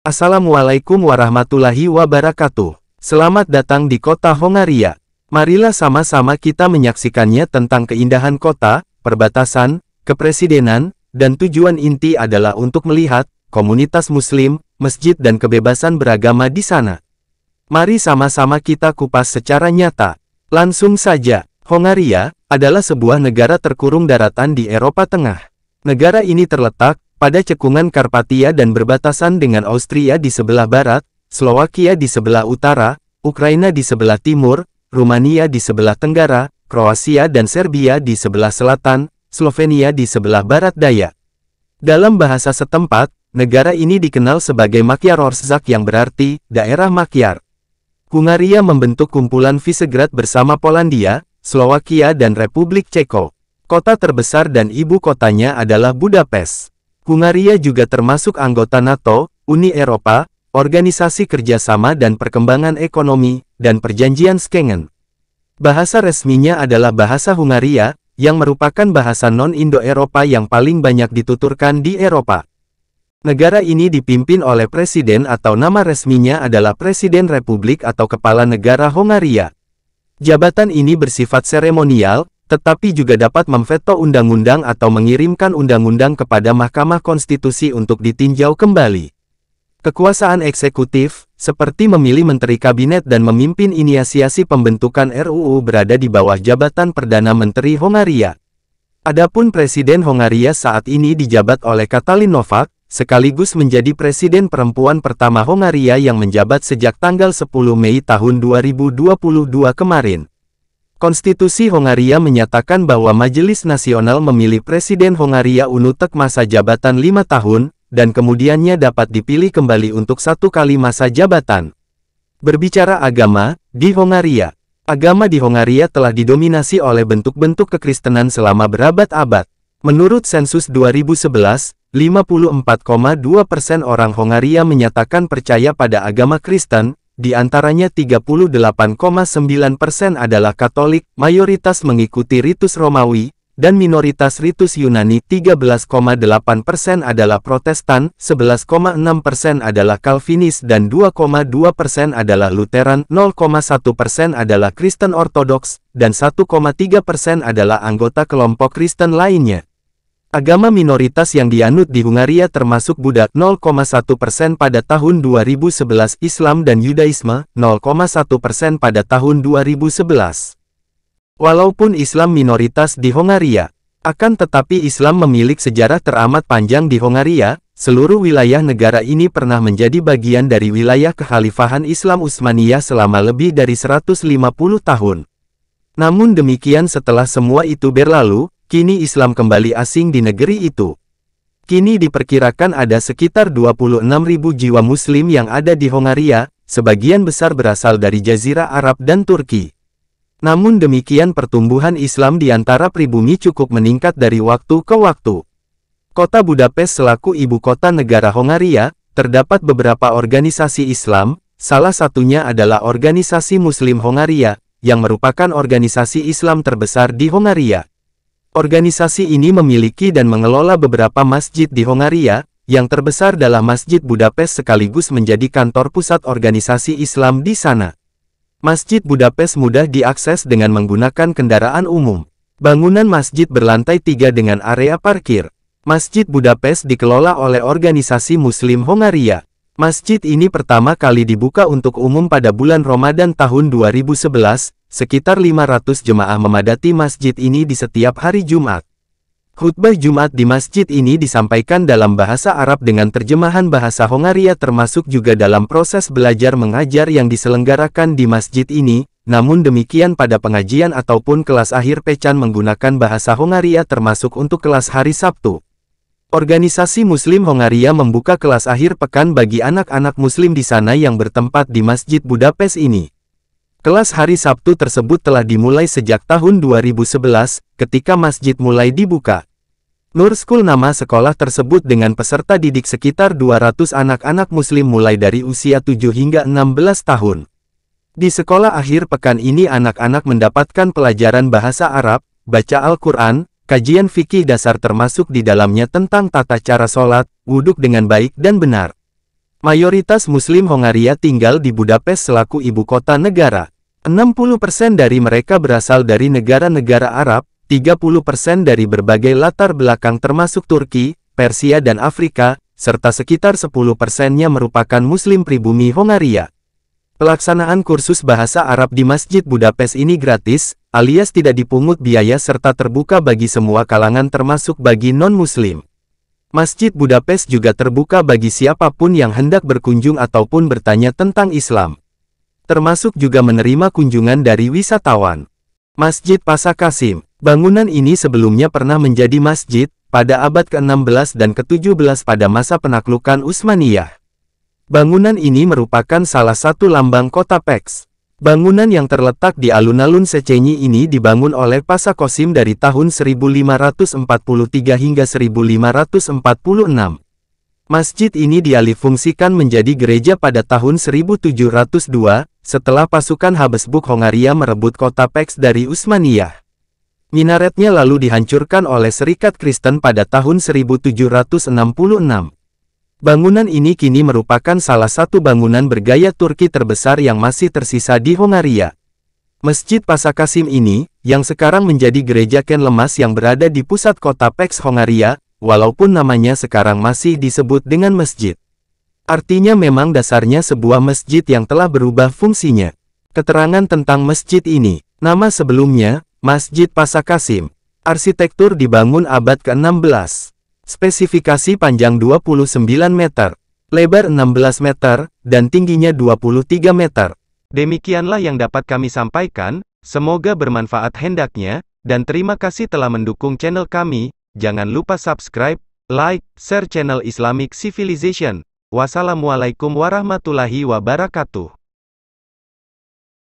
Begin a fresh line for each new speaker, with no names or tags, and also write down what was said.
Assalamualaikum warahmatullahi wabarakatuh. Selamat datang di kota Hongaria. Marilah sama-sama kita menyaksikannya tentang keindahan kota, perbatasan, kepresidenan, dan tujuan inti adalah untuk melihat komunitas muslim, masjid dan kebebasan beragama di sana. Mari sama-sama kita kupas secara nyata. Langsung saja, Hongaria adalah sebuah negara terkurung daratan di Eropa Tengah. Negara ini terletak pada cekungan Karpatia dan berbatasan dengan Austria di sebelah barat, Slovakia di sebelah utara, Ukraina di sebelah timur, Rumania di sebelah tenggara, Kroasia dan Serbia di sebelah selatan, Slovenia di sebelah barat daya. Dalam bahasa setempat, negara ini dikenal sebagai Magyarország yang berarti daerah Makyar. Hongaria membentuk kumpulan Visegrad bersama Polandia, Slovakia dan Republik Ceko. Kota terbesar dan ibu kotanya adalah Budapest. Hongaria juga termasuk anggota NATO, Uni Eropa, Organisasi Kerjasama dan Perkembangan Ekonomi, dan Perjanjian Schengen. Bahasa resminya adalah bahasa Hongaria, yang merupakan bahasa non-Indo-Eropa yang paling banyak dituturkan di Eropa. Negara ini dipimpin oleh presiden atau nama resminya adalah Presiden Republik atau Kepala Negara Hongaria. Jabatan ini bersifat seremonial, tetapi juga dapat memveto undang-undang atau mengirimkan undang-undang kepada Mahkamah Konstitusi untuk ditinjau kembali. Kekuasaan eksekutif, seperti memilih menteri kabinet dan memimpin inisiasi pembentukan RUU berada di bawah jabatan Perdana Menteri Hongaria. Adapun Presiden Hongaria saat ini dijabat oleh Katalin Novak, sekaligus menjadi presiden perempuan pertama Hongaria yang menjabat sejak tanggal 10 Mei tahun 2022 kemarin. Konstitusi Hongaria menyatakan bahwa Majelis Nasional memilih Presiden Hongaria untuk masa jabatan 5 tahun, dan kemudiannya dapat dipilih kembali untuk 1 kali masa jabatan. Berbicara agama, di Hongaria. Agama di Hongaria telah didominasi oleh bentuk-bentuk kekristenan selama berabad-abad. Menurut sensus 2011, 54,2% orang Hongaria menyatakan percaya pada agama Kristen, di antaranya 38,9% adalah Katolik, mayoritas mengikuti ritus Romawi, dan minoritas ritus Yunani. 13,8% adalah Protestan, 11,6% adalah Calvinis dan 2,2% adalah Lutheran, 0,1% adalah Kristen Ortodoks, dan 1,3% adalah anggota kelompok Kristen lainnya. Agama minoritas yang dianut di Hongaria termasuk Buddha 0,1% pada tahun 2011, Islam dan Yudaisme 0,1% pada tahun 2011. Walaupun Islam minoritas di Hongaria, akan tetapi Islam memiliki sejarah teramat panjang di Hongaria. Seluruh wilayah negara ini pernah menjadi bagian dari wilayah kekhalifahan Islam Utsmaniyah selama lebih dari 150 tahun. Namun demikian setelah semua itu berlalu, kini Islam kembali asing di negeri itu. Kini diperkirakan ada sekitar 26.000 jiwa Muslim yang ada di Hongaria, sebagian besar berasal dari Jazirah Arab dan Turki. Namun demikian pertumbuhan Islam di antara pribumi cukup meningkat dari waktu ke waktu. Kota Budapest selaku ibu kota negara Hongaria, terdapat beberapa organisasi Islam, salah satunya adalah Organisasi Muslim Hongaria, yang merupakan organisasi Islam terbesar di Hongaria. Organisasi ini memiliki dan mengelola beberapa masjid di Hongaria, yang terbesar adalah Masjid Budapest sekaligus menjadi kantor pusat organisasi Islam di sana. Masjid Budapest mudah diakses dengan menggunakan kendaraan umum. Bangunan masjid berlantai 3 dengan area parkir. Masjid Budapest dikelola oleh organisasi Muslim Hongaria. Masjid ini pertama kali dibuka untuk umum pada bulan Ramadan tahun 2011, sekitar 500 jemaah memadati masjid ini di setiap hari Jumat. Khutbah Jumat di masjid ini disampaikan dalam bahasa Arab dengan terjemahan bahasa Hongaria termasuk juga dalam proses belajar mengajar yang diselenggarakan di masjid ini, namun demikian pada pengajian ataupun kelas akhir pecan menggunakan bahasa Hongaria termasuk untuk kelas hari Sabtu. Organisasi Muslim Hongaria membuka kelas akhir pekan bagi anak-anak Muslim di sana yang bertempat di Masjid Budapest ini. Kelas hari Sabtu tersebut telah dimulai sejak tahun 2011, ketika masjid mulai dibuka. Nur School nama sekolah tersebut dengan peserta didik sekitar 200 anak-anak Muslim mulai dari usia 7 hingga 16 tahun. Di sekolah akhir pekan ini anak-anak mendapatkan pelajaran bahasa Arab, baca Al-Quran, kajian fikih dasar termasuk di dalamnya tentang tata cara sholat, wudhu dengan baik dan benar. Mayoritas Muslim Hongaria tinggal di Budapest selaku ibu kota negara. 60% dari mereka berasal dari negara-negara Arab, 30% dari berbagai latar belakang termasuk Turki, Persia dan Afrika, serta sekitar 10%-nya merupakan Muslim pribumi Hongaria. Pelaksanaan kursus bahasa Arab di Masjid Budapest ini gratis, alias tidak dipungut biaya serta terbuka bagi semua kalangan termasuk bagi non-Muslim. Masjid Budapest juga terbuka bagi siapapun yang hendak berkunjung ataupun bertanya tentang Islam. Termasuk juga menerima kunjungan dari wisatawan. Masjid Pasakasim. Bangunan ini sebelumnya pernah menjadi masjid, pada abad ke-16 dan ke-17 pada masa penaklukan Utsmaniyah. Bangunan ini merupakan salah satu lambang kota Peks. Bangunan yang terletak di alun-alun Széchenyi ini dibangun oleh Pasakasim dari tahun 1543 hingga 1546. Masjid ini dialihfungsikan menjadi gereja pada tahun 1702, setelah pasukan Habsburg Hongaria merebut kota Peks dari Utsmaniyah. Minaretnya lalu dihancurkan oleh Serikat Kristen pada tahun 1766. Bangunan ini kini merupakan salah satu bangunan bergaya Turki terbesar yang masih tersisa di Hongaria. Masjid Pasakasim ini, yang sekarang menjadi gereja Ken Lemas yang berada di pusat kota Peks Hongaria, walaupun namanya sekarang masih disebut dengan masjid. Artinya memang dasarnya sebuah masjid yang telah berubah fungsinya. Keterangan tentang masjid ini, nama sebelumnya, Masjid Pasakasim. Arsitektur dibangun abad ke-16. Spesifikasi panjang 29 meter, lebar 16 meter, dan tingginya 23 meter. Demikianlah yang dapat kami sampaikan, semoga bermanfaat hendaknya, dan terima kasih telah mendukung channel kami. Jangan lupa subscribe, like, share channel Islamic Civilization. Wassalamualaikum warahmatullahi wabarakatuh.